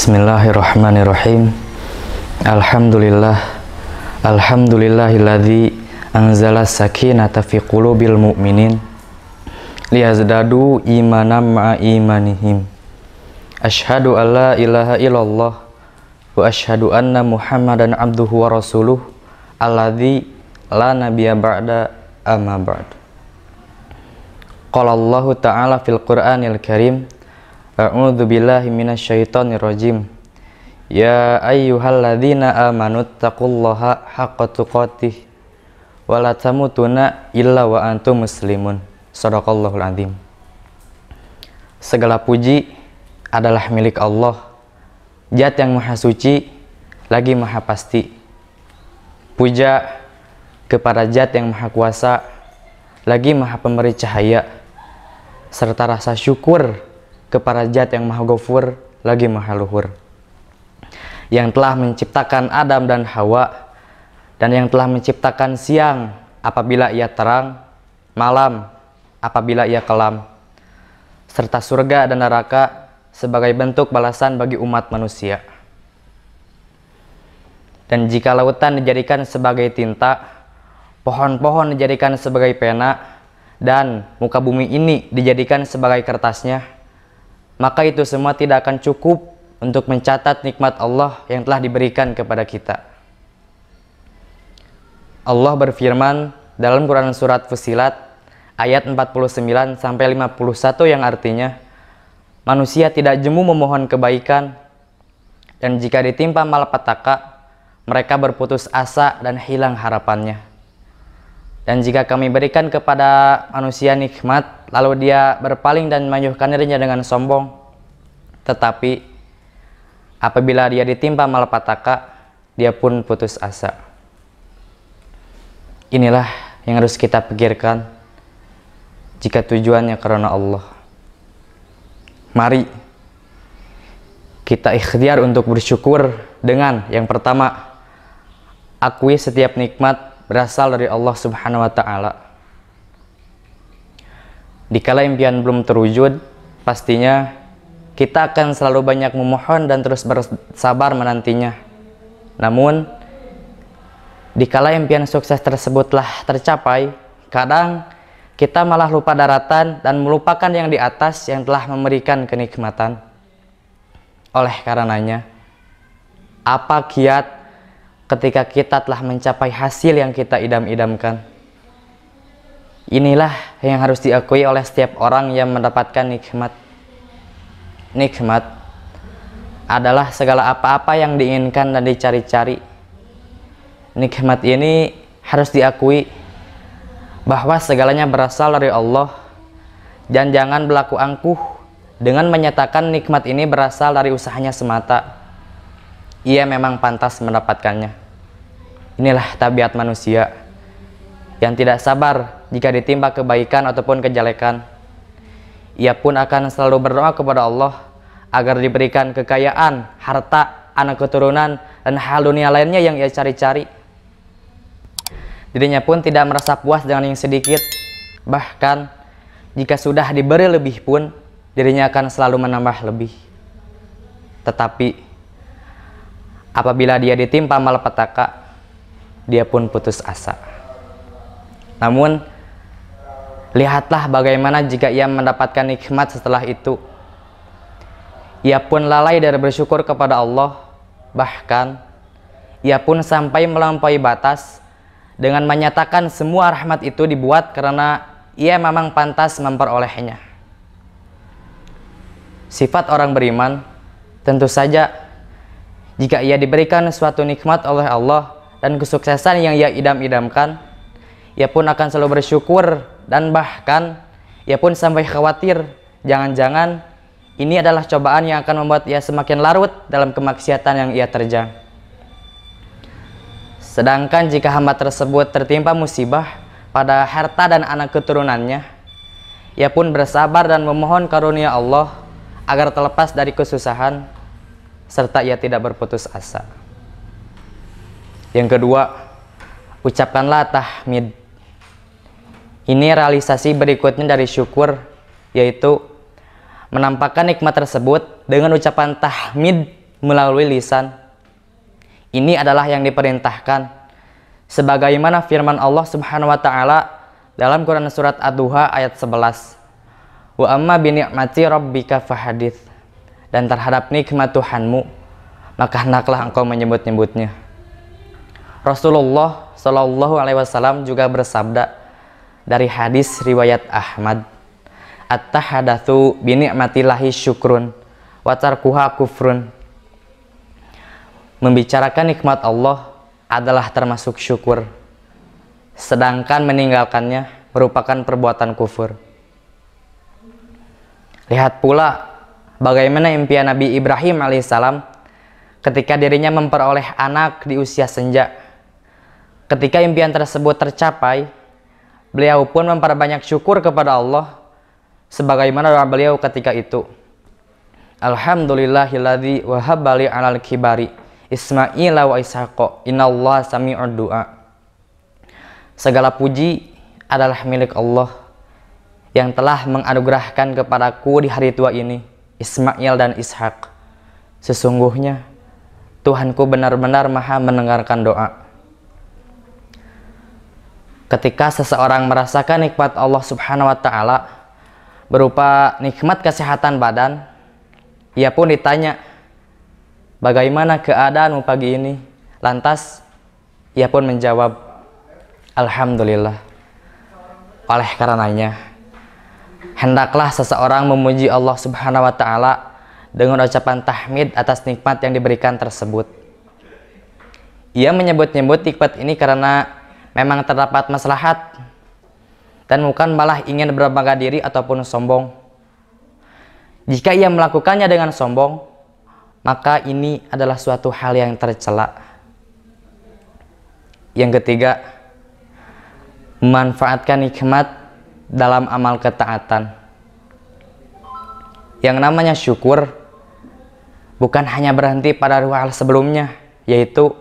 Bismillahirrahmanirrahim. Alhamdulillahilladzi anzala sakinata fi qulubil mu'minin liyazdadu imanan ma'a imanihim. Asyhadu an la ilaha illallah wa asyhadu anna Muhammadan abduhu wa rasuluh alladzi la nabiyya ba'da amma ba'd. Qala Allahu ta'ala fil Qur'anil Karim, a'udzu billahi minasyaitonir rajim. Ya ayyuhalladzina amanu taqullaha haqqa tuqatih wa la tamutunna illa wa antum muslimun. Shadaqallahul azim. Segala puji adalah milik Allah, Zat yang maha suci lagi maha pasti. Puja kepada Zat yang maha kuasa lagi maha pemberi cahaya, serta rasa syukur kepada Zat yang maha ghafur lagi maha luhur, yang telah menciptakan Adam dan Hawa, dan yang telah menciptakan siang apabila ia terang, malam apabila ia kelam, serta surga dan neraka sebagai bentuk balasan bagi umat manusia. Dan jika lautan dijadikan sebagai tinta, pohon-pohon dijadikan sebagai pena, dan muka bumi ini dijadikan sebagai kertasnya, maka itu semua tidak akan cukup untuk mencatat nikmat Allah yang telah diberikan kepada kita. Allah berfirman dalam Quran Surat Fussilat ayat 49-51 yang artinya, manusia tidak jemu memohon kebaikan, dan jika ditimpa malapetaka, mereka berputus asa dan hilang harapannya. Dan jika kami berikan kepada manusia nikmat, lalu dia berpaling dan menyuhkan dirinya dengan sombong, tetapi apabila dia ditimpa malapetaka, dia pun putus asa. Inilah yang harus kita pikirkan jika tujuannya karena Allah. Mari kita ikhtiar untuk bersyukur dengan yang pertama, akui setiap nikmat berasal dari Allah Subhanahu wa Ta'ala. Dikala impian belum terwujud, pastinya kita akan selalu banyak memohon dan terus bersabar menantinya. Namun, dikala impian sukses tersebutlah tercapai, kadang kita malah lupa daratan dan melupakan yang di atas yang telah memberikan kenikmatan. Oleh karenanya, apa kiat ketika kita telah mencapai hasil yang kita idam-idamkan? Inilah yang harus diakui oleh setiap orang yang mendapatkan nikmat. Nikmat adalah segala apa-apa yang diinginkan dan dicari-cari. Nikmat ini harus diakui bahwa segalanya berasal dari Allah, dan jangan berlaku angkuh dengan menyatakan nikmat ini berasal dari usahanya semata. Ia memang pantas mendapatkannya. Inilah tabiat manusia yang tidak sabar jika ditimpa kebaikan ataupun kejelekan. Ia pun akan selalu berdoa kepada Allah agar diberikan kekayaan, harta, anak keturunan, dan hal dunia lainnya yang ia cari-cari. Dirinya pun tidak merasa puas dengan yang sedikit. Bahkan jika sudah diberi lebih pun, dirinya akan selalu menambah lebih. Tetapi apabila dia ditimpa malapetaka, dia pun putus asa. Namun, lihatlah bagaimana jika ia mendapatkan nikmat setelah itu. Ia pun lalai dari bersyukur kepada Allah. Bahkan, ia pun sampai melampaui batas dengan menyatakan semua rahmat itu dibuat karena ia memang pantas memperolehnya. Sifat orang beriman, tentu saja jika ia diberikan suatu nikmat oleh Allah dan kesuksesan yang ia idam-idamkan, ia pun akan selalu bersyukur, dan bahkan ia pun sampai khawatir jangan-jangan ini adalah cobaan yang akan membuat ia semakin larut dalam kemaksiatan yang ia terjang. Sedangkan jika hamba tersebut tertimpa musibah pada harta dan anak keturunannya, ia pun bersabar dan memohon karunia Allah agar terlepas dari kesusahan, serta ia tidak berputus asa. Yang kedua, ucapkanlah tahmid. Ini realisasi berikutnya dari syukur, yaitu menampakkan nikmat tersebut dengan ucapan tahmid melalui lisan. Ini adalah yang diperintahkan sebagaimana firman Allah Subhanahu wa taala dalam Quran surat Ad-Duha ayat 11. Wa amma bi ni'mati rabbika fahadits. Dan terhadap nikmat Tuhanmu maka hendaklah engkau menyebut-nyebutnya. Rasulullah Shallallahu alaihi wasallam juga bersabda dari hadis riwayat Ahmad, at-tahadatsu bi ni'matillahi syukrun wa tarkuha kufrun. Membicarakan nikmat Allah adalah termasuk syukur, sedangkan meninggalkannya merupakan perbuatan kufur. Lihat pula bagaimana impian Nabi Ibrahim alaihissalam ketika dirinya memperoleh anak di usia senja. Ketika impian tersebut tercapai, beliau pun memperbanyak syukur kepada Allah sebagaimana doa beliau ketika itu. Alhamdulillahilladzi wahabbali alal kibari Ismaila wa Ishaqa innallaha sami'ud du'a. Segala puji adalah milik Allah yang telah menganugerahkan kepadaku di hari tua ini Ismail dan Ishak. Sesungguhnya Tuhanku benar-benar maha mendengarkan doa. Ketika seseorang merasakan nikmat Allah Subhanahu wa taala berupa nikmat kesehatan badan, ia pun ditanya, bagaimana keadaanmu pagi ini? Lantas ia pun menjawab, alhamdulillah. Oleh karenanya, hendaklah seseorang memuji Allah Subhanahu wa taala dengan ucapan tahmid atas nikmat yang diberikan tersebut. Ia menyebut-nyebut nikmat ini karena memang terdapat maslahat dan bukan malah ingin berbangga diri ataupun sombong. Jika ia melakukannya dengan sombong, maka ini adalah suatu hal yang tercela. Yang ketiga, memanfaatkan nikmat dalam amal ketaatan. Yang namanya syukur bukan hanya berhenti pada dua hal sebelumnya, yaitu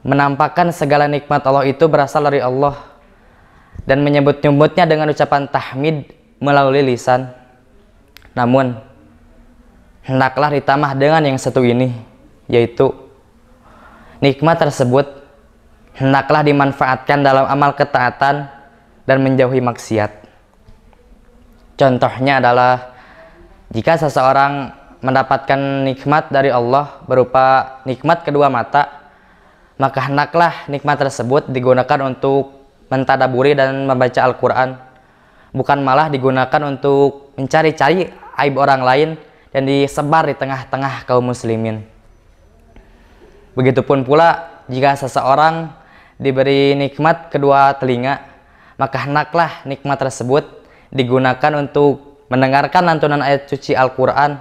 menampakkan segala nikmat Allah itu berasal dari Allah dan menyebut-nyebutnya dengan ucapan tahmid melalui lisan. Namun hendaklah ditambah dengan yang satu ini, yaitu nikmat tersebut hendaklah dimanfaatkan dalam amal ketaatan dan menjauhi maksiat. Contohnya adalah jika seseorang mendapatkan nikmat dari Allah berupa nikmat kedua mata, maka hendaklah nikmat tersebut digunakan untuk mentadaburi dan membaca Al-Quran, bukan malah digunakan untuk mencari-cari aib orang lain dan disebar di tengah-tengah kaum muslimin. Begitupun pula jika seseorang diberi nikmat kedua telinga, maka hendaklah nikmat tersebut digunakan untuk mendengarkan lantunan ayat suci Al-Quran,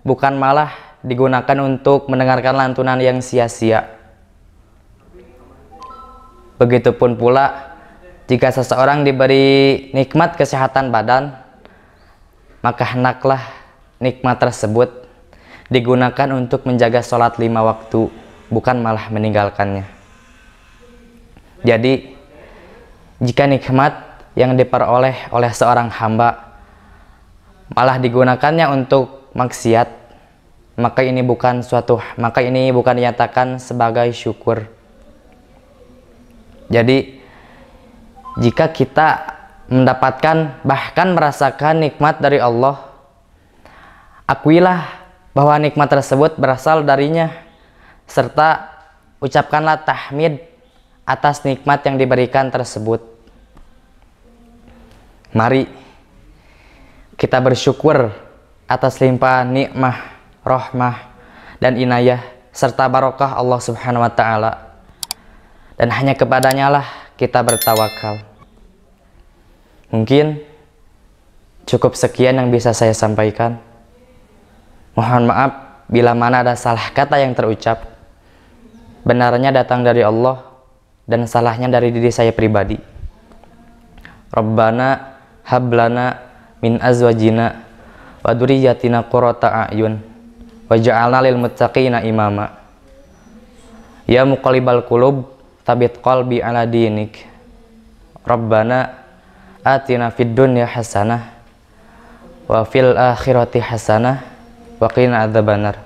bukan malah digunakan untuk mendengarkan lantunan yang sia-sia. Begitupun pula jika seseorang diberi nikmat kesehatan badan, maka hendaklah nikmat tersebut digunakan untuk menjaga sholat 5 waktu, bukan malah meninggalkannya. Jadi jika nikmat yang diperoleh oleh seorang hamba malah digunakannya untuk maksiat, maka ini bukan dinyatakan sebagai syukur. Jadi jika kita mendapatkan bahkan merasakan nikmat dari Allah, akuilah bahwa nikmat tersebut berasal darinya, serta ucapkanlah tahmid atas nikmat yang diberikan tersebut. Mari kita bersyukur atas limpahan nikmah, rahmah, dan inayah serta barokah Allah Subhanahu wa taala. Dan hanya kepadanya lah kita bertawakal. Mungkin cukup sekian yang bisa saya sampaikan. Mohon maaf bila mana ada salah kata yang terucap. Benarnya datang dari Allah dan salahnya dari diri saya pribadi. Rabbana hablana min azwajina wa dzurriyyatina qurrata a'yun waj'alna lil muttaqina imama. Ya muqallibal qulub tabit qalbi ala dinik. Rabbana atina fid dunya hasanah wa fil akhirati hasanah wa qina adzabannar.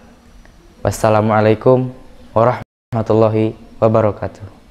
Wassalamualaikum warahmatullahi wabarakatuh.